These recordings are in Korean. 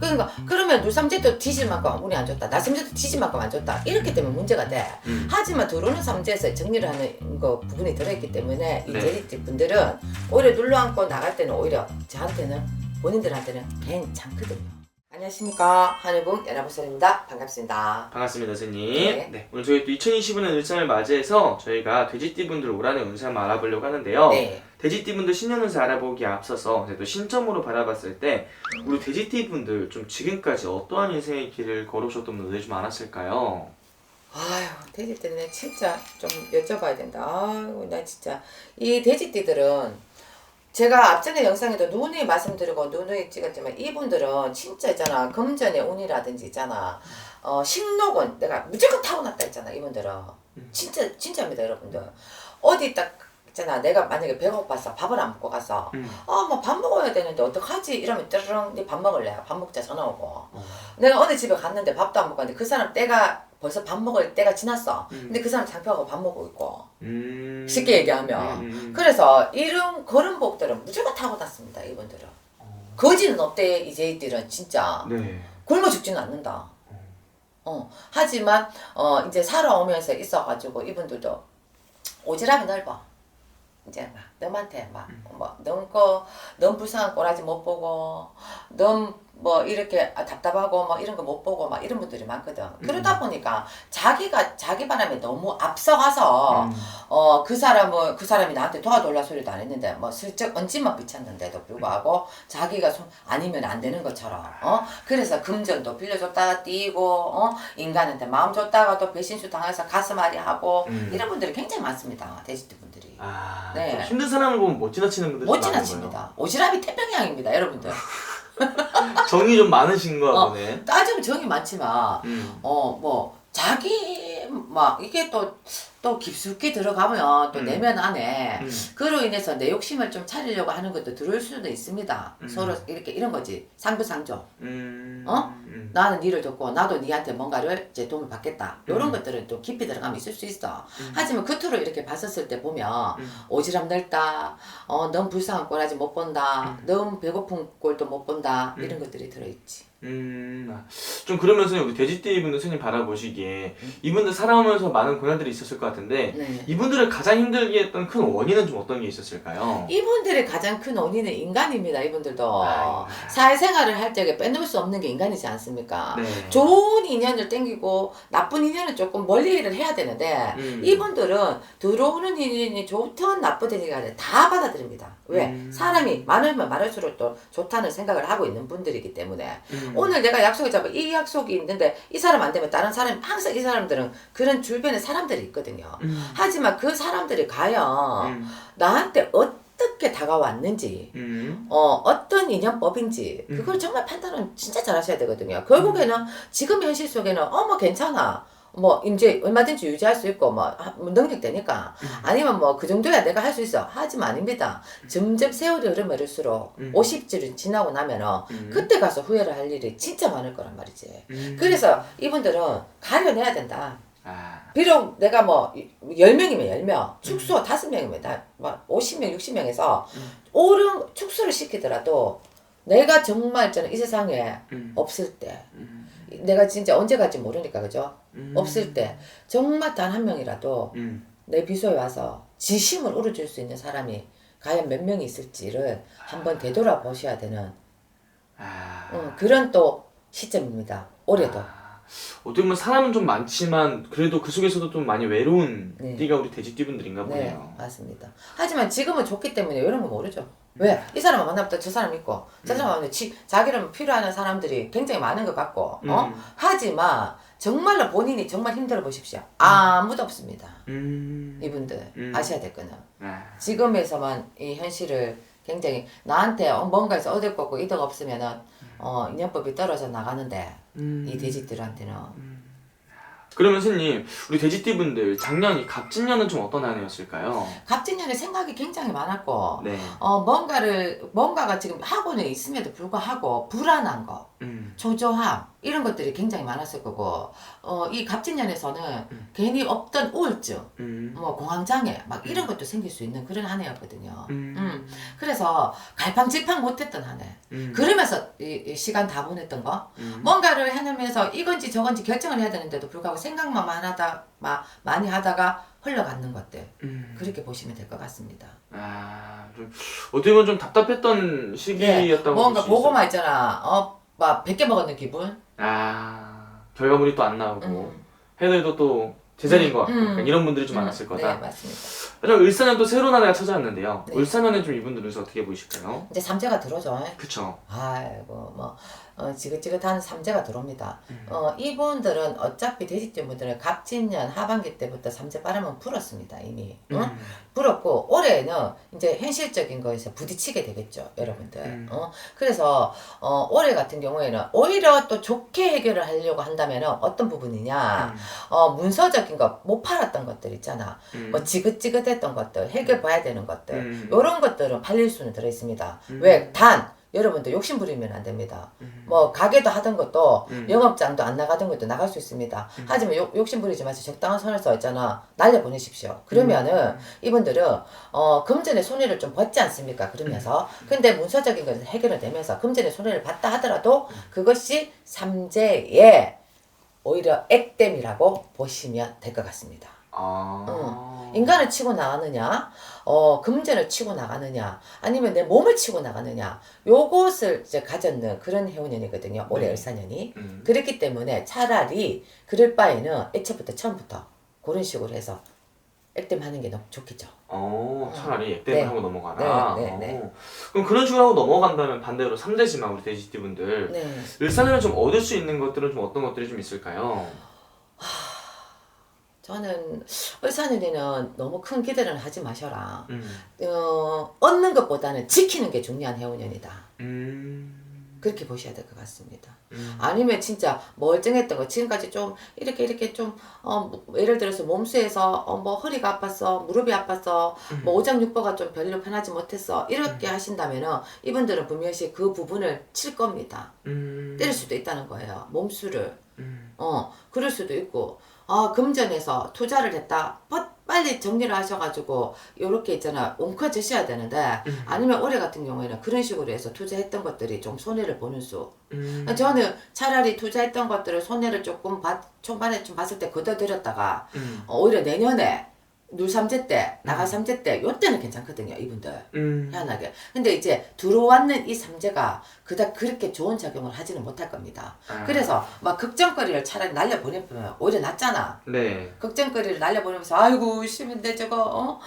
그러니까 그러면 누삼재도 뒤질 만큼 운이 안 좋다. 나삼재도 뒤질 만큼 안 좋다. 이렇게 되면 문제가 돼. 하지만 들어오는 삼재에서 정리를 하는 거 부분이 들어있기 때문에 이 네. 제리띠 분들은 오히려 눌러앉고 나갈 때는 오히려 저한테는 본인들한테는 괜찮거든요. 안녕하십니까, 하늘북 연합보살입니다. 반갑습니다. 반갑습니다, 선생님. 네. 네. 오늘 저희 또 2025년 을상을 맞이해서 저희가 돼지띠분들 올한해 운세 한번 알아보려고 하는데요. 네. 돼지띠분들 신년 운세 알아보기에 앞서서 이제 또 신점으로 바라봤을 때 우리 돼지띠분들 좀 지금까지 어떠한 인생의 길을 걸으셨던 분들이 좀 많았을까요? 아유, 돼지띠는 진짜 좀 여쭤봐야 된다. 아유, 나 진짜 이 돼지띠들은 제가 앞전에 영상에도 누누이 말씀드리고 누누이 찍었지만 이분들은 진짜 있잖아, 금전의 운이라든지 있잖아, 식록은 내가 무조건 타고났다 했잖아. 이분들은 진짜입니다, 여러분들. 어디 딱 있잖아, 내가 만약에 배고파서 밥을 안 먹고 가서 뭐 밥 먹어야 되는데 어떡하지 이러면 뚜르릉 네 밥 먹을래? 밥 먹자 전화 오고. 내가 어느 집에 갔는데 밥도 안 먹고 갔는데 그 사람 때가 벌써 밥 먹을 때가 지났어. 근데 그 사람 장표하고 밥 먹고 있고. 쉽게 얘기하면. 그래서 그런 복들은 무조건 타고났습니다, 이분들은. 거지는 없대, 이 제이들은 진짜. 네. 굶어 죽지는 않는다. 하지만 이제 살아오면서 있어가지고 이분들도 오지랖이 넓어. 이제 막 너한테 넌 불쌍한 꼬라지 못 보고, 넌 뭐 이렇게 답답하고 뭐 이런 거 못 보고 막 이런 분들이 많거든. 그러다 보니까 자기 바람에 너무 앞서가서 그 사람이 나한테 도와달라 소리도 안 했는데 뭐 슬쩍 언지만 비쳤는데도 불구하고 자기가 아니면 안 되는 것처럼 그래서 금전도 빌려줬다가 띄고 인간한테 마음 줬다가 또 배신수 당해서 가슴앓이 하고 이런 분들이 굉장히 많습니다, 돼지띠 분들이. 네. 네. 힘든 사람을 보면 못 지나치는 분들이 못 많은 지나칩니다. 오지랖이 태평양입니다, 여러분들. 거예요. 정이 좀 많으신 거 보네. 따지면 정이 많지만 뭐 자기 막 이게 또 깊숙이 들어가면 또 내면 안에 그로 인해서 내 욕심을 좀 차리려고 하는 것도 들어올 수도 있습니다. 서로 이렇게 이런 거지, 상부상조. 나는 니를 돕고 나도 니한테 뭔가를 이제 도움을 받겠다. 이런 것들은 또 깊이 들어가면 있을 수 있어. 하지만 겉으로 이렇게 봤었을 때 보면 오지랖 넓다, 넌 불쌍한 꼴하지 못 본다, 넌 배고픈 꼴도 못 본다, 이런 것들이 들어있지. 좀 그러면서 우리 돼지띠 분들 선생님 바라보시기에 이분들 살아오면서 많은 고난들이 있었을 것 같은데 네. 이분들을 가장 힘들게 했던 큰 원인은 좀 어떤 게 있었을까요? 이분들의 가장 큰 원인은 인간입니다. 이분들도 아이고. 사회생활을 할 적에 빼놓을 수 없는 게 인간이지 않습니까? 네. 좋은 인연을 땡기고 나쁜 인연은 조금 멀리를 해야 되는데 이분들은 들어오는 인연이 좋든 나쁘든 다 받아들입니다. 왜? 사람이 많으면 많을수록 또 좋다는 생각을 하고 있는 분들이기 때문에 오늘 내가 약속을 잡아 이 약속이 있는데 이 사람 안 되면 다른 사람이 항상 이 사람들은 그런 주변에 사람들이 있거든요. 하지만 그 사람들이 과연 나한테 어떻게 다가왔는지 어떤 인연법인지 그걸 정말 판단은 진짜 잘 하셔야 되거든요. 결국에는 지금 현실 속에는 뭐 괜찮아, 뭐 이제 얼마든지 유지할 수 있고 뭐 능력 되니까 아니면 뭐 그 정도야 내가 할 수 있어. 하지만 아닙니다. 점점 세월이 흐를수록 50쯤 지나고 나면은 그때 가서 후회를 할 일이 진짜 많을 거란 말이지. 그래서 이분들은 가려내야 된다. 비록 내가 뭐 10명이면 10명, 축소 5명이면 다 50명, 60명에서 옳은 축소를 시키더라도 내가 정말 저는 이 세상에 없을 때 내가 진짜 언제 갈지 모르니까, 그죠? 없을 때 정말 단 한 명이라도 내 비서에 와서 지심을 울어줄 수 있는 사람이 과연 몇 명이 있을지를 한번 되돌아보셔야 되는 그런 또 시점입니다. 올해도. 어떻게 보면 사람은 좀 많지만 그래도 그 속에서도 좀 많이 외로운 네. 띠가 우리 돼지띠분들인가 보네요. 네, 맞습니다. 하지만 지금은 좋기 때문에 이런 거 모르죠. 왜? 이 사람을 만나보다 저 사람 있고 저 사람 만나면 자기를 필요하는 사람들이 굉장히 많은 것 같고 하지만 정말로 본인이 정말 힘들어 보십시오. 아무도 없습니다. 이분들 아셔야 될 거는 지금에서만 이 현실을 굉장히 나한테 뭔가에서 얻을 거고 이득 없으면은 인연법이 떨어져 나가는데 이 돼지들한테는 그러면 선생님, 우리 돼지띠분들 작년이 갑진년은 좀 어떤 한 해였을까요? 갑진년에 생각이 굉장히 많았고 네. 뭔가가 지금 하고는 있음에도 불구하고 불안한 거 초조함 이런 것들이 굉장히 많았을 거고 이 갑진년에서는 괜히 없던 우울증 뭐 공황장애 막 이런 것도 생길 수 있는 그런 한 해였거든요. 그래서 갈팡질팡 못했던 한 해. 그러면서 이 시간 다 보냈던 거 뭔가를 해내면서 이건지 저건지 결정을 해야 되는데도 불구하고 생각만 많이 하다가 흘러가는 것들 그렇게 보시면 될 것 같습니다. 좀 어떻게 보면 좀 답답했던 시기였다고 뭔가 볼수 있어요. 보고만 있잖아. 막 100개 먹었는 기분? 결과물이 또 안 나오고 해도 또 제자리인 것 같고 약간 이런 분들이 좀 많았을 거다. 네, 맞습니다. 그럼 을사년 또 새로운 한 해가 찾아왔는데요. 네. 을사년에 좀 이분들은 어떻게 보이실까요? 이제 삼재가 들어오죠. 그쵸. 아이고 지긋지긋한 삼재가 들어옵니다. 이분들은 어차피 돼지띠분들은 갑진년 하반기 때부터 삼재 바람은 불었습니다 이미. 불었고 올해는 이제 현실적인 거에서 부딪히게 되겠죠 여러분들. 그래서 올해 같은 경우에는 오히려 또 좋게 해결을 하려고 한다면 어떤 부분이냐, 문서적인 거 못 팔았던 것들 있잖아. 뭐 지긋지긋했던 것들 해결 봐야 되는 것들 요런 것들은 팔릴 수는 들어 있습니다. 왜? 단 여러분들 욕심 부리면 안 됩니다. 뭐 가게도 하던 것도 영업장도 안 나가던 것도 나갈 수 있습니다. 하지만 욕심 부리지 마시고 적당한 선에서 있잖아 날려 보내십시오. 그러면은 이분들은 금전의 손해를 좀 벗지 않습니까? 그러면서 근데 문서적인 것은 해결을 되면서 금전의 손해를 봤다 하더라도 그것이 삼재의 오히려 액땜이라고 보시면 될 것 같습니다. 인간을 치고 나가느냐, 금전을 치고 나가느냐, 아니면 내 몸을 치고 나가느냐, 요것을 이제 가졌는 그런 해운년이거든요. 올해 을사년이. 그렇기 때문에 차라리 그럴 바에는 애초부터 처음부터 그런 식으로 해서 액땜하는 게 너무 좋겠죠. 차라리 액땜을 네. 하고 넘어가라. 네. 그럼 그런 식으로 하고 넘어간다면 반대로 삼재지만 우리 돼지띠분들 네. 을사년에 좀 얻을 수 있는 것들은 좀 어떤 것들이 좀 있을까요? 저는 을사년에는 너무 큰 기대는 하지 마셔라. 얻는 것보다는 지키는 게 중요한 해운년이다. 그렇게 보셔야 될 것 같습니다. 아니면 진짜 멀쩡했던 거 지금까지 좀 이렇게 좀 예를 들어서 몸수에서 뭐 허리가 아팠어, 무릎이 아팠어, 뭐 오장육부가 좀 별로 편하지 못했어 이렇게 하신다면은 이분들은 분명히 그 부분을 칠 겁니다. 때릴 수도 있다는 거예요. 몸수를. 그럴 수도 있고 금전에서 투자를 했다. 빨리 정리를 하셔가지고 요렇게 있잖아 옮겨주셔야 되는데 아니면 올해 같은 경우에는 그런 식으로 해서 투자했던 것들이 좀 손해를 보는 수. 저는 차라리 투자했던 것들을 손해를 조금 초반에 좀 봤을 때 걷어들였다가 오히려 내년에 눌삼재 때, 나가삼재 때, 요때는 괜찮거든요, 이분들. 희한하게. 근데 이제 들어왔는 이 삼재가 그닥 그렇게 좋은 작용을 하지는 못할 겁니다. 그래서 막 걱정거리를 차라리 날려보내면 오히려 낫잖아. 네. 걱정거리를 날려보내면서 아이고 씨인데 저거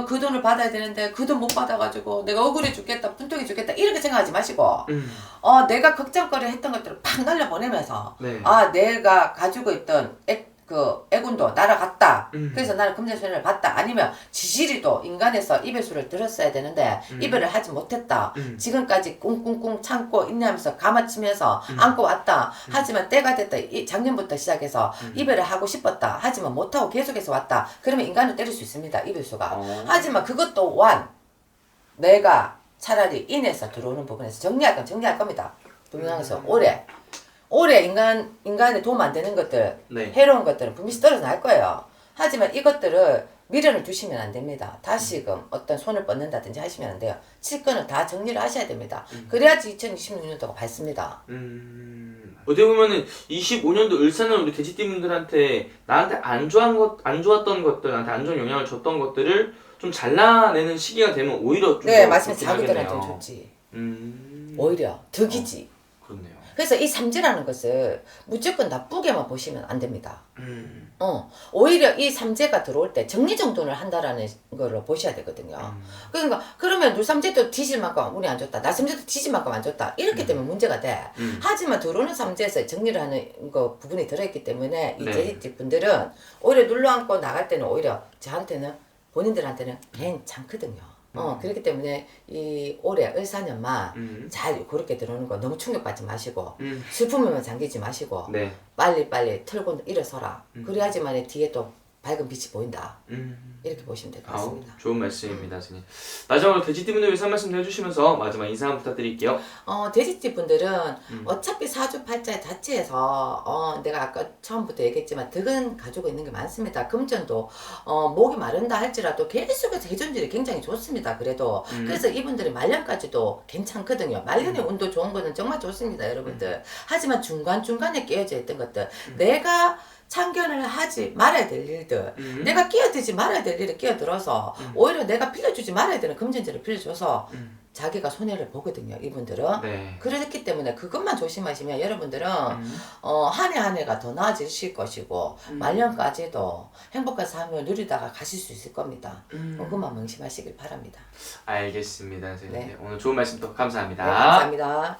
그 돈을 받아야 되는데 그 돈 못 받아가지고 내가 억울해 죽겠다, 분통해 죽겠다 이렇게 생각하지 마시고 내가 걱정거리 했던 것들을 팍 날려보내면서 네. 내가 가지고 있던 애군도 날아갔다. 그래서 나는 금전손해를 봤다. 아니면 지지리도 인간에서 이별수를 들었어야 되는데 이별을 하지 못했다. 지금까지 꿍꿍꿍 참고 인내하면서 가마치면서 안고 왔다. 하지만 때가 됐다. 작년부터 시작해서 이별을 하고 싶었다. 하지만 못하고 계속해서 왔다. 그러면 인간을 때릴 수 있습니다. 이별수가. 하지만 그것 또한 내가 차라리 인에서 들어오는 부분에서 정리할 건 정리할 겁니다. 분명해서 올해 인간에 도움 안 되는 것들, 네. 해로운 것들은 분명히 떨어져 날 거예요. 하지만 이것들을 미련을 두시면 안 됩니다. 다시금 어떤 손을 뻗는다든지 하시면 안 돼요. 칠 거는 다 정리를 하셔야 됩니다. 그래야지 2026년도가 밝습니다. 어떻게 보면은 25년도 을사년 우리 돼지띠분들한테 나한테 안 좋았던 것들, 나한테 안 좋은 영향을 줬던 것들을 좀 잘라내는 시기가 되면 오히려 좀 네, 더 맞습니다. 좋긴 하겠네요. 자기들한테 좋지. 오히려 덕이지. 그렇네요. 그래서 이 삼재라는 것을 무조건 나쁘게만 보시면 안 됩니다. 오히려 이 삼재가 들어올 때 정리정돈을 한다라는 거를 보셔야 되거든요. 그러니까 그러면 눌삼재도 뒤질 만큼 운이 안 좋다, 나삼재도 뒤질 만큼 안 좋다 이렇게 되면 문제가 돼. 하지만 들어오는 삼재에서 정리를 하는 거 부분이 들어있기 때문에 이 네. 돼지집 분들은 오히려 눌러앉고 나갈 때는 오히려 저한테는 본인들한테는 괜찮거든요. 그렇기 때문에 이 올해 을사년만 잘 그렇게 들어오는 거 너무 충격받지 마시고 슬픔에만 잠기지 마시고 네. 빨리 틀고 일어서라. 그래야지만 뒤에 또 밝은 빛이 보인다. 이렇게 보시면 될 것 같습니다. 좋은 말씀입니다, 선생님. 마지막으로 돼지띠 분들 위해서 한 말씀 해주시면서 마지막 인사 한번 부탁드릴게요. 돼지띠 분들은 어차피 사주팔자 자체에서 내가 아까 처음부터 얘기했지만 덕은 가지고 있는 게 많습니다. 금전도 목이 마른다 할지라도 계속해서 해존질이 굉장히 좋습니다. 그래도 그래서 이분들이 말년까지도 괜찮거든요. 말년의 운도 좋은 거는 정말 좋습니다, 여러분들. 하지만 중간중간에 끼어져 있던 것들 내가 참견을 하지 말아야 될 일들 내가 끼어들지 말아야 될 일에 끼어들어서 오히려 내가 빌려주지 말아야 되는 금전지를 빌려줘서 자기가 손해를 보거든요, 이분들은. 네. 그렇기 때문에 그것만 조심하시면 여러분들은 한 해 한 해가 더 나아지실 것이고 말년까지도 행복한 삶을 누리다가 가실 수 있을 겁니다. 그것만 명심하시길 바랍니다. 알겠습니다, 선생님. 네. 오늘 좋은 말씀 또 감사합니다. 네, 감사합니다.